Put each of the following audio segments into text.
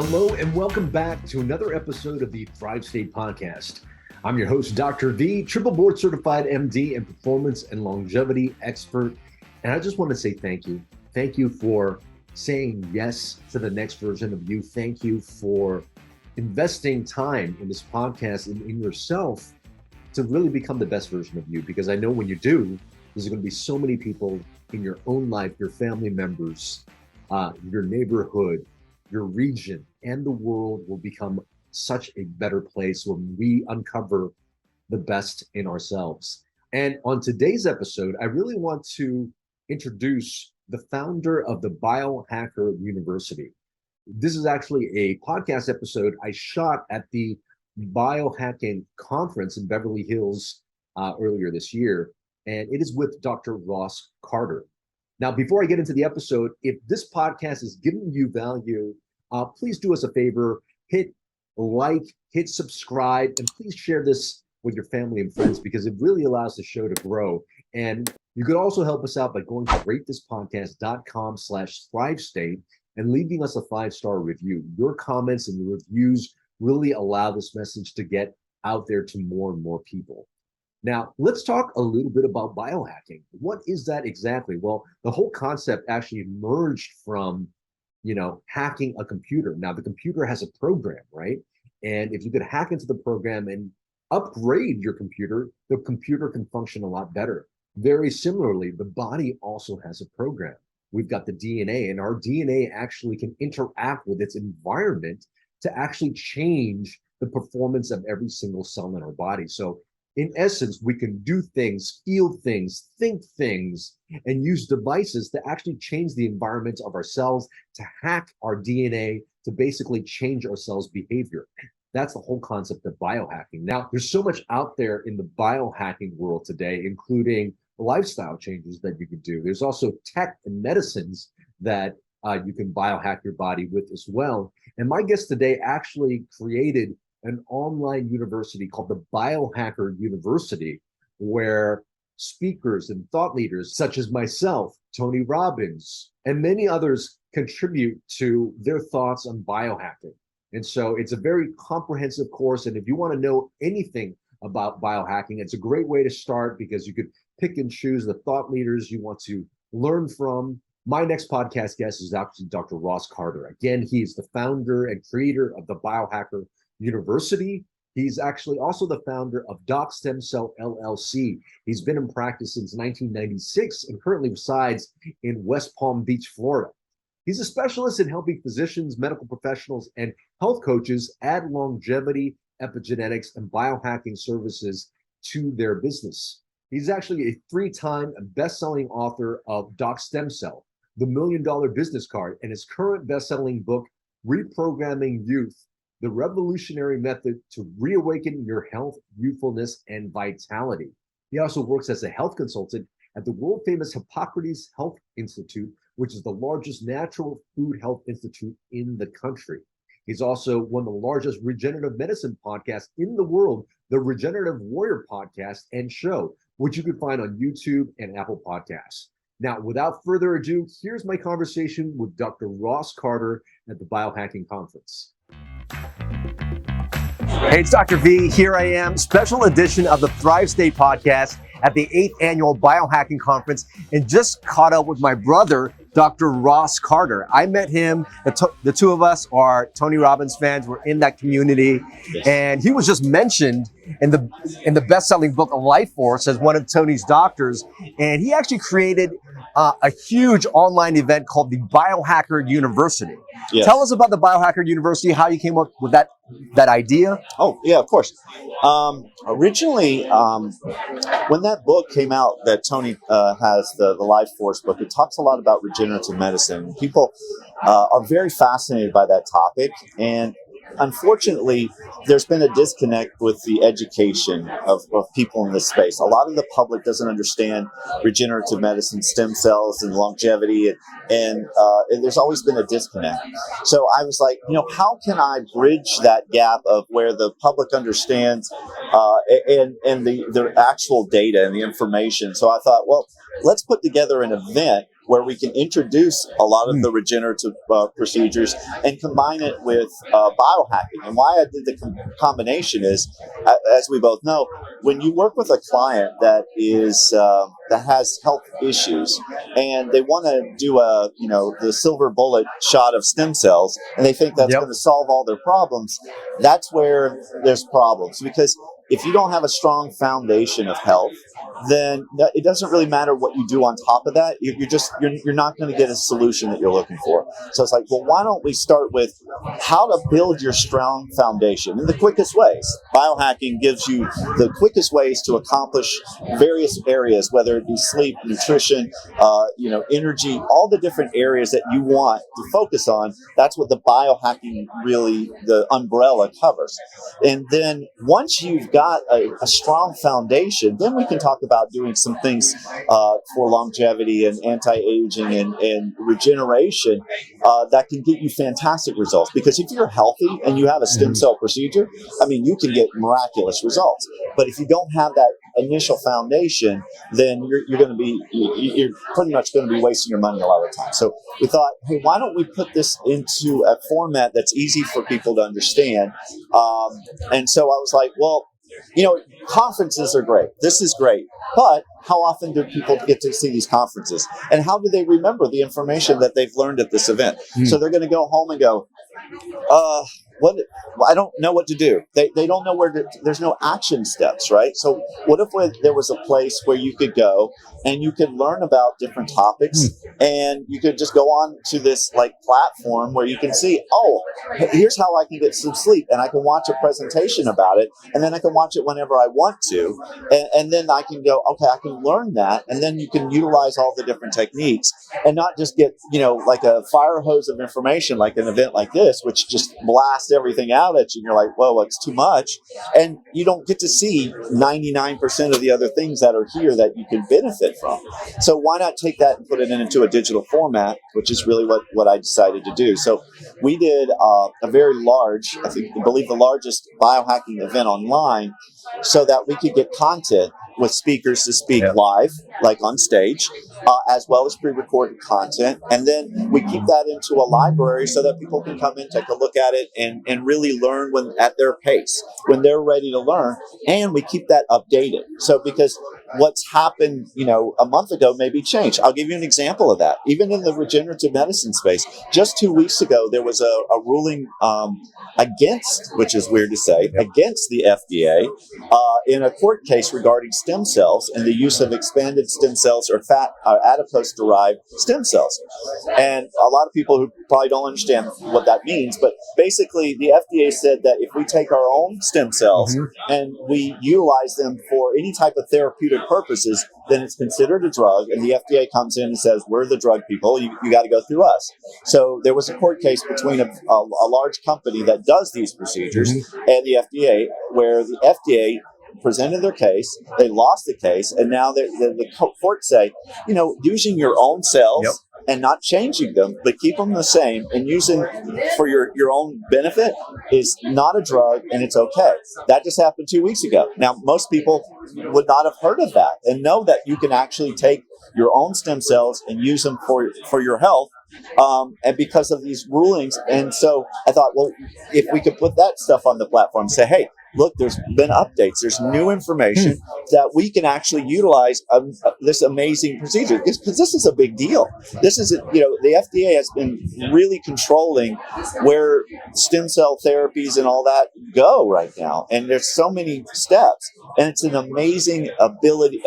Hello and welcome back to another episode of the Thrive State Podcast. I'm your host, Dr. V, triple board certified MD and performance and longevity expert. And I just want to say thank you. Thank you for saying yes to the next version of you. Thank you for investing time in this podcast and in yourself to really become the best version of you. Because I know when you do, there's going to be so many people in your own life, your family members, your neighborhood, your region, and the world will become such a better place when we uncover the best in ourselves. And on today's episode, I really want to introduce the founder of the Biohacker University. This is actually a podcast episode I shot at the Biohacking conference in Beverly Hills earlier this year, and it is with Dr. Ross Carter. Now, before I get into the episode, if this podcast is giving you value, please do us a favor, hit like, hit subscribe, and please share this with your family and friends because it really allows the show to grow. And you could also help us out by going to ratethispodcast.com/thrivestate and leaving us a 5-star review. Your comments and your reviews really allow this message to get out there to more and more people. Now, let's talk a little bit about biohacking. What is that exactly? Well, the whole concept actually emerged from, hacking a computer. Now, the computer has a program, right? And if you could hack into the program and upgrade your computer, the computer can function a lot better. Very similarly, the body also has a program. We've got the DNA, and our DNA actually can interact with its environment to actually change the performance of every single cell in our body. So in essence, we can do things, feel things, think things, and use devices to actually change the environment of our cells, to hack our DNA, to basically change our cells' behavior. That's the whole concept of biohacking. Now, there's so much out there in the biohacking world today, including lifestyle changes that you can do. There's also tech and medicines that you can biohack your body with as well. And my guest today actually created an online university called the Biohacker University, where speakers and thought leaders such as myself, Tony Robbins, and many others contribute to their thoughts on biohacking. And so it's a very comprehensive course. And if you want to know anything about biohacking, it's a great way to start because you could pick and choose the thought leaders you want to learn from. My next podcast guest is actually Dr. Ross Carter. Again, he's the founder and creator of the Biohacker University. He's actually also the founder of Doc Stem Cell LLC. He's been in practice since 1996 and currently resides in West Palm Beach, Florida. He's a specialist in helping physicians, medical professionals, and health coaches add longevity, epigenetics, and biohacking services to their business. He's actually a 3-time best-selling author of Doc Stem Cell, The $1 Million Business Card, and his current best-selling book, Reprogramming Youth, The Revolutionary Method to Reawaken Your Health, Youthfulness, and Vitality. He also works as a health consultant at the world-famous Hippocrates Health Institute, which is the largest natural food health institute in the country. He's also one of the largest regenerative medicine podcasts in the world, the Regenerative Warrior Podcast and Show, which you can find on YouTube and Apple Podcasts. Now, without further ado, here's my conversation with Dr. Ross Carter at the Biohacking Conference. Hey, it's Dr. V. Here I am, special edition of the Thrive State Podcast at the 8th Annual Biohacking Conference, and just caught up with my brother, Dr. Ross Carter. I met him, the two of us are Tony Robbins fans, we're in that community, yes. And he was just mentioned in the best-selling book Life Force as one of Tony's doctors, and he actually created a huge online event called the Biohacker University. Yes. Tell us about the Biohacker University, how you came up with that idea. Oh, yeah, of course. Originally, when that book came out that Tony has, the Life Force book, it talks a lot about regenerative medicine. People are very fascinated by that topic, and unfortunately, there's been a disconnect with the education of people in this space. A lot of the public doesn't understand regenerative medicine, stem cells, and longevity, and there's always been a disconnect. So I was like, how can I bridge that gap of where the public understands and the actual data and the information? So I thought, well, let's put together an event where we can introduce a lot of the regenerative procedures and combine it with biohacking. And why I did the combination is, as we both know, when you work with a client that has health issues and they want to do the silver bullet shot of stem cells, and they think that's going to solve all their problems, that's where there's problems. Because if you don't have a strong foundation of health, then it doesn't really matter what you do on top of that. You're not going to get a solution that you're looking for. So it's like, well, why don't we start with how to build your strong foundation in the quickest ways? Biohacking gives you the quickest ways to accomplish various areas, whether it be sleep, nutrition, energy, all the different areas that you want to focus on. That's what the biohacking really, the umbrella covers. And then once you've got a strong foundation, then we can talk about doing some things for longevity and anti-aging and regeneration that can get you fantastic results. Because if you're healthy and you have a stem cell procedure, I mean, you can get miraculous results. But if you don't have that initial foundation, then you're pretty much going to be wasting your money a lot of the time. So we thought, hey, why don't we put this into a format that's easy for people to understand? And so I was like, well, conferences are great. This is great. But how often do people get to see these conferences? And how do they remember the information that they've learned at this event? So they're going to go home and go, I don't know what to do. They don't know there's no action steps, right? So what if there was a place where you could go and you could learn about different topics and you could just go on to this platform where you can see, here's how I can get some sleep, and I can watch a presentation about it, and then I can watch it whenever I want to. And then I can go, okay, I can learn that. And then you can utilize all the different techniques and not just get, like a fire hose of information, like an event like this, which just blasts everything out at you. And you're like, whoa, it's too much. And you don't get to see 99% of the other things that are here that you can benefit from. So why not take that and put it into a digital format, which is really what I decided to do. So we did a very large, I believe the largest biohacking event online, so that we could get content with speakers to speak live, like on stage, as well as pre-recorded content. And then we keep that into a library so that people can come in, take a look at it, and really learn at their pace, when they're ready to learn. And we keep that updated. So because what's happened, a month ago maybe changed. I'll give you an example of that. Even in the regenerative medicine space, just 2 weeks ago, there was a ruling against, which is weird to say, against the FDA in a court case regarding stem cells and the use of expanded stem cells or adipose-derived stem cells. And a lot of people who probably don't understand what that means, but basically the FDA said that if we take our own stem cells and we utilize them for any type of therapeutic purposes, then it's considered a drug, and the FDA comes in and says, we're the drug people, you got to go through us. So there was a court case between a large company that does these procedures and the FDA, where the FDA presented their case, they lost the case, and now the courts say, using your own cells and not changing them, but keep them the same and using for your own benefit is not a drug, and it's okay. That just happened 2 weeks ago. Now, most people would not have heard of that and know that you can actually take your own stem cells and use them for your health. And because of these rulings. And so I thought, well, if we could put that stuff on the platform, say, hey, look, there's been updates, there's new information that we can actually utilize this amazing procedure, because this is a big deal. This is, the FDA has been really controlling where stem cell therapies and all that go right now. And there's so many steps, and it's an amazing ability,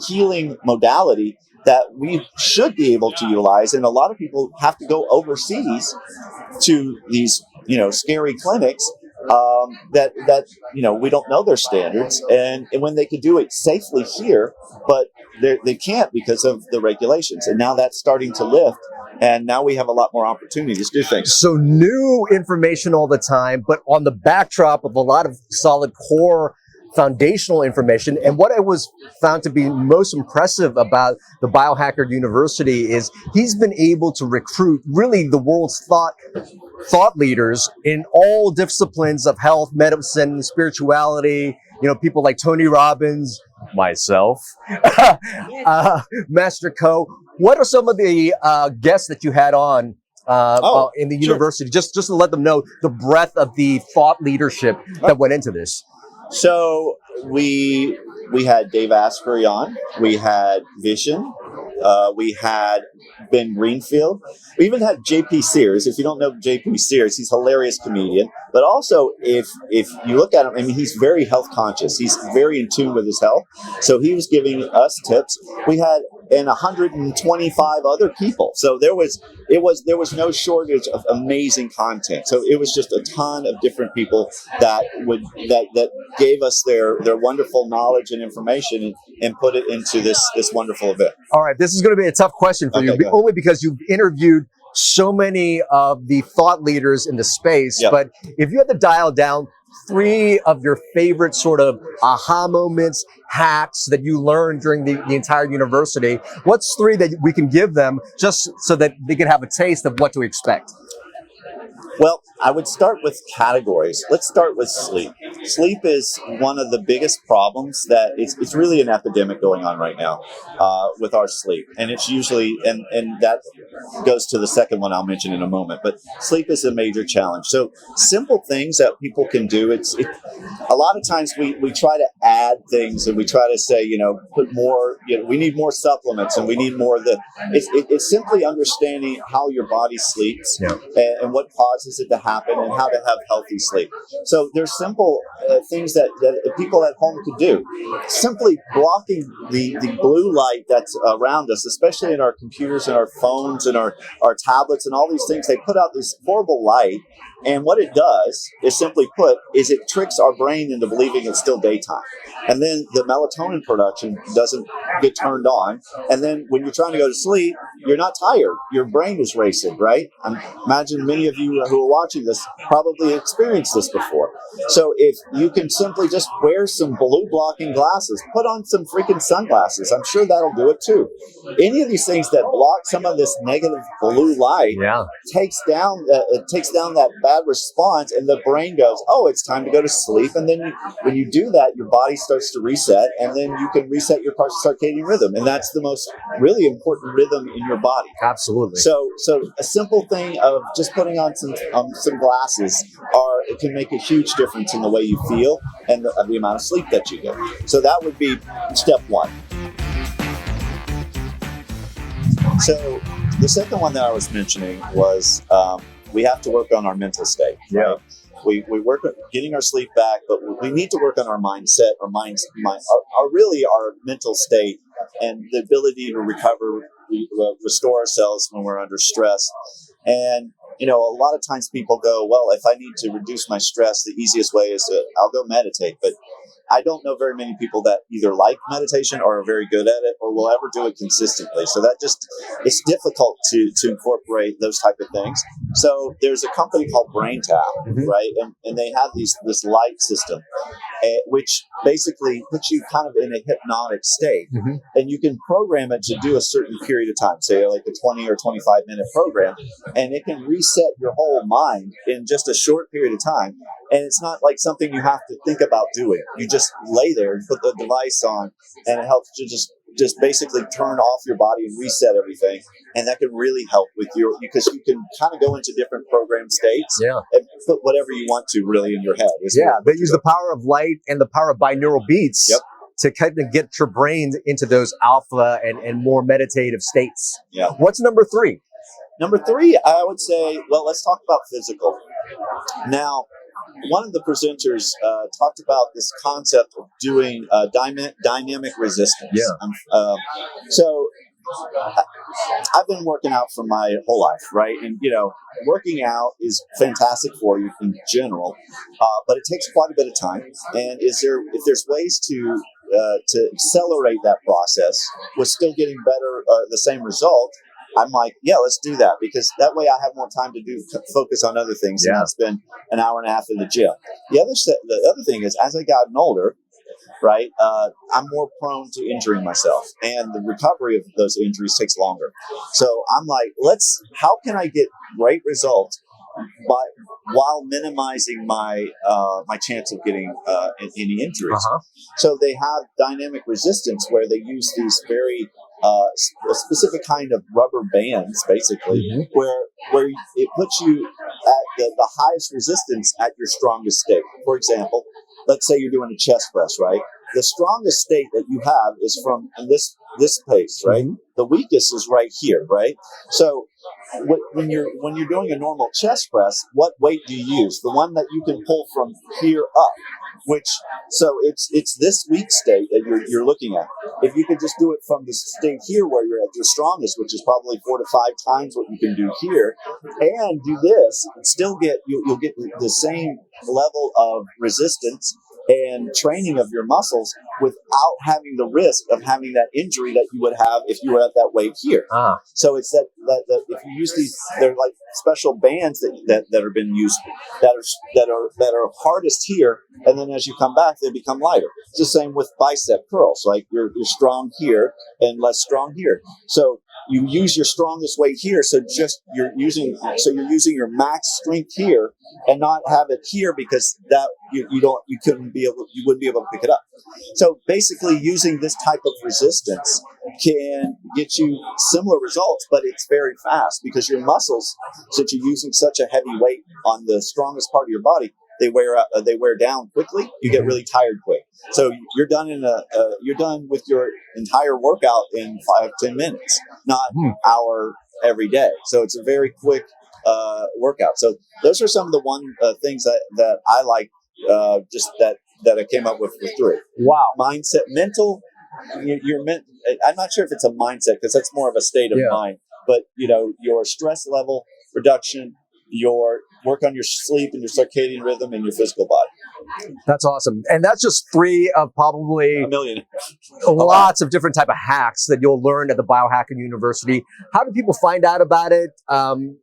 healing modality that we should be able to utilize. And a lot of people have to go overseas to these, scary clinics that we don't know their standards, and when they could do it safely here, but they can't because of the regulations. And now that's starting to lift, and now we have a lot more opportunities to do things. So new information all the time, but on the backdrop of a lot of solid core foundational information. And what I was found to be most impressive about the Biohacker University is he's been able to recruit really the world's thought leaders in all disciplines of health, medicine, spirituality, people like Tony Robbins, myself, Master Co. What are some of the guests that you had on in the university? Just to let them know the breadth of the thought leadership that went into this. So we had Dave Asprey on. We had Vision. We had Ben Greenfield. We even had JP Sears. If you don't know JP Sears, he's a hilarious comedian. But also, if you look at him, I mean, he's very health conscious. He's very in tune with his health. So he was giving us tips. We had 125 other people. So there was no shortage of amazing content. So it was just a ton of different people that gave us their wonderful knowledge and information and put it into this wonderful event. All right, this is going to be a tough question for you, only because you've interviewed so many of the thought leaders in the space. Yep. But if you had to dial down 3 of your favorite sort of aha moments, hacks that you learned during the entire university, what's 3 that we can give them just so that they can have a taste of what to expect? Well, I would start with categories. Let's start with sleep. Sleep is one of the biggest problems that it's really an epidemic going on right now with our sleep. And it's usually, and that goes to the second one I'll mention in a moment, but sleep is a major challenge. So simple things that people can do, a lot of times we try to add things and we try to say, put more, we need more supplements and we need more of it's simply understanding how your body sleeps and what causes it to happen and how to have healthy sleep. So there's simple things that people at home could do. Simply blocking the blue light that's around us, especially in our computers and our phones and our tablets and all these things. They put out this horrible light. And what it does is, simply put, is it tricks our brain into believing it's still daytime. And then the melatonin production doesn't get turned on. And then when you're trying to go to sleep, you're not tired. Your brain is racing, right? Imagine many of you who are watching this probably experienced this before. So if you can simply just wear some blue blocking glasses, put on some freaking sunglasses, I'm sure that'll do it too. Any of these things that block some of this negative blue light takes down that bad response, and the brain goes, oh, it's time to go to sleep. And then when you do that, your body starts to reset, and then you can reset your circadian rhythm. And that's the most really important rhythm in your body. Absolutely. So a simple thing of just putting on some glasses it can make a huge difference in the way you feel and the amount of sleep that you get. So that would be step 1. So the second one that I was mentioning was we have to work on our mental state. Right? We work on getting our sleep back, but we need to work on our mindset, our mental state, and the ability to recover, restore ourselves when we're under stress. And a lot of times people go, well, if I need to reduce my stress, the easiest way is I'll go meditate. But I don't know very many people that either like meditation or are very good at it or will ever do it consistently. So it's difficult to incorporate those type of things. So there's a company called BrainTap, right? And they have this light system, which basically puts you kind of in a hypnotic state. And you can program it to do a certain period of time, say like a 20 or 25 minute program, and it can reset your whole mind in just a short period of time. And it's not like something you have to think about doing. You just lay there and put the device on, and it helps you just basically turn off your body and reset everything. And that can really help with because you can kind of go into different program states and put whatever you want to really in your head. They use the power of light and the power of binaural beats to kind of get your brain into those alpha and more meditative states. What's number 3? Number 3, I would say, well, let's talk about physical. Now, one of the presenters talked about this concept of doing dynamic resistance. So I've been working out for my whole life, right? And, working out is fantastic for you in general, but it takes quite a bit of time. And if there's ways to accelerate that process with still getting better, the same result, I'm like, let's do that, because that way I have more time to focus on other things and not spend an hour and a half in the gym. The other thing is, as I gotten older, right, I'm more prone to injuring myself, and the recovery of those injuries takes longer. So I'm like, how can I get great results while minimizing my chance of getting any injuries? So they have dynamic resistance, where they use these very a specific kind of rubber bands, basically, where it puts you at the highest resistance at your strongest state. For example, let's say you're doing a chest press, right? The strongest state that you have is from this place, right? The weakest is right here, right? So when you're doing a normal chest press, what weight do you use? The one that you can pull from here up, so it's this weak state that you're looking at. If you could just do it from the state here where you're at your strongest, which is probably 4 to 5 times what you can do here, and do this, and still you'll get the same level of resistance and training of your muscles without having the risk of having that injury that you would have if you were at that weight here. So it's that if you use these, they're like special bands that are been used that are hardest here, and then as you come back, they become lighter. It's the same with bicep curls. Like you're strong here and less strong here. So you use your strongest weight here, so you're using your max strength here and not have it here because that you wouldn't be able to pick it up. So basically using this type of resistance can get you similar results, but it's very fast because your muscles, since you're using such a heavy weight on the strongest part of your body, they wear down quickly. You get really tired quick. So you're done you're done with your entire workout in 5-10 minutes, not an hour every day. So it's a very quick workout. So those are some of the things that I like, just that I came up with 3. Wow. Mindset, mental. I'm not sure if it's a mindset because that's more of a state of mind. But your stress level reduction, your work on your sleep and your circadian rhythm and your physical body. That's awesome. And that's just 3 of probably a million. Lots of different type of hacks that you'll learn at the Biohacker University. How do people find out about it, learn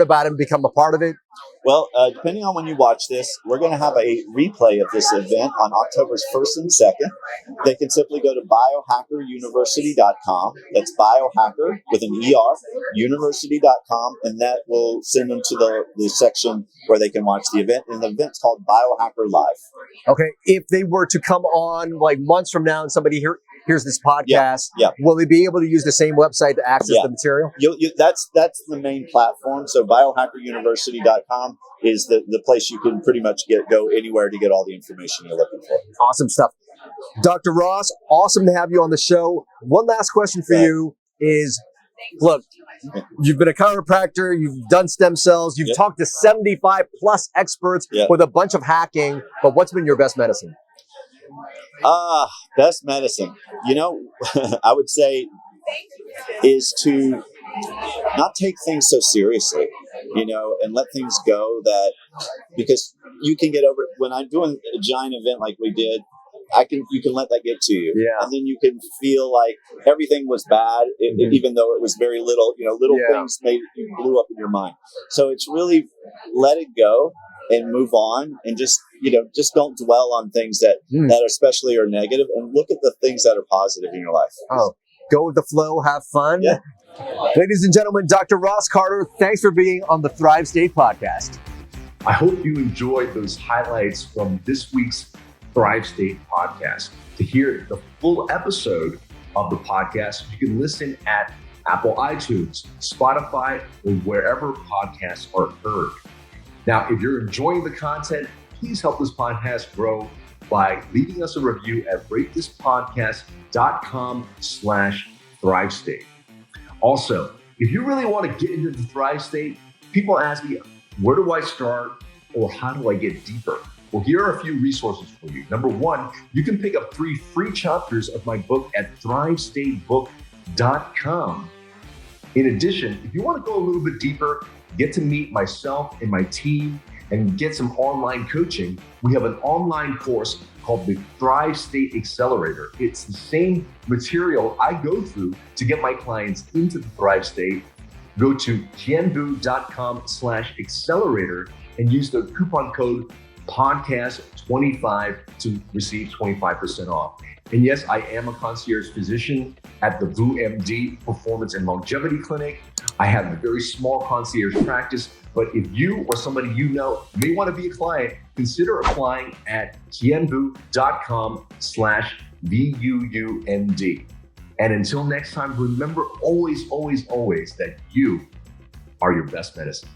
about it, and become a part of it? Well, depending on when you watch this, we're going to have a replay of this event on October 1st and 2nd. They can simply go to biohackeruniversity.com. That's biohacker with an ER, university.com, and that will send them to the section where they can watch the event. And the event's called Biohacker Live. Okay. If they were to come on like months from now and somebody here's this podcast, will they be able to use the same website to access the material? That's the main platform. So biohackeruniversity.com is the place you can pretty much go anywhere to get all the information you're looking for. Awesome stuff. Dr. Ross, awesome to have you on the show. One last question for you is, look, you've been a chiropractor, you've done stem cells, you've talked to 75 plus experts with a bunch of hacking, but what's been your best medicine? Best medicine, I would say is to not take things so seriously, and let things go because you can get over it. When I'm doing a giant event like we did, you can let that get to you. And then you can feel like everything was bad, even though it was very little, things you blew up in your mind. So it's really let it go and move on, and just don't dwell on things that especially are negative, and look at the things that are positive in your life. Go with the flow, have fun. Ladies and gentlemen, Dr. Ross Carter, thanks for being on the Thrive State podcast. I hope you enjoyed those highlights from this week's Thrive State podcast. To hear the full episode of the podcast, you can listen at Apple iTunes, Spotify, or wherever podcasts are heard. Now, if you're enjoying the content, please help this podcast grow by leaving us a review at ratethispodcast.com/Thrive State. Also, if you really want to get into the Thrive State, people ask me, where do I start or how do I get deeper? Well, here are a few resources for you. Number 1, you can pick up 3 free chapters of my book at thrivestatebook.com. In addition, if you want to go a little bit deeper, get to meet myself and my team, and get some online coaching, we have an online course called the Thrive State Accelerator. It's the same material I go through to get my clients into the Thrive State. Go to kienbu.com/accelerator and use the coupon code podcast25 to receive 25% off. And yes, I am a concierge physician at the VU MD Performance and Longevity Clinic. I have a very small concierge practice, but if you or somebody you know may want to be a client, consider applying at kienbu.com/VUUMD. And until next time, remember always, always, always that you are your best medicine.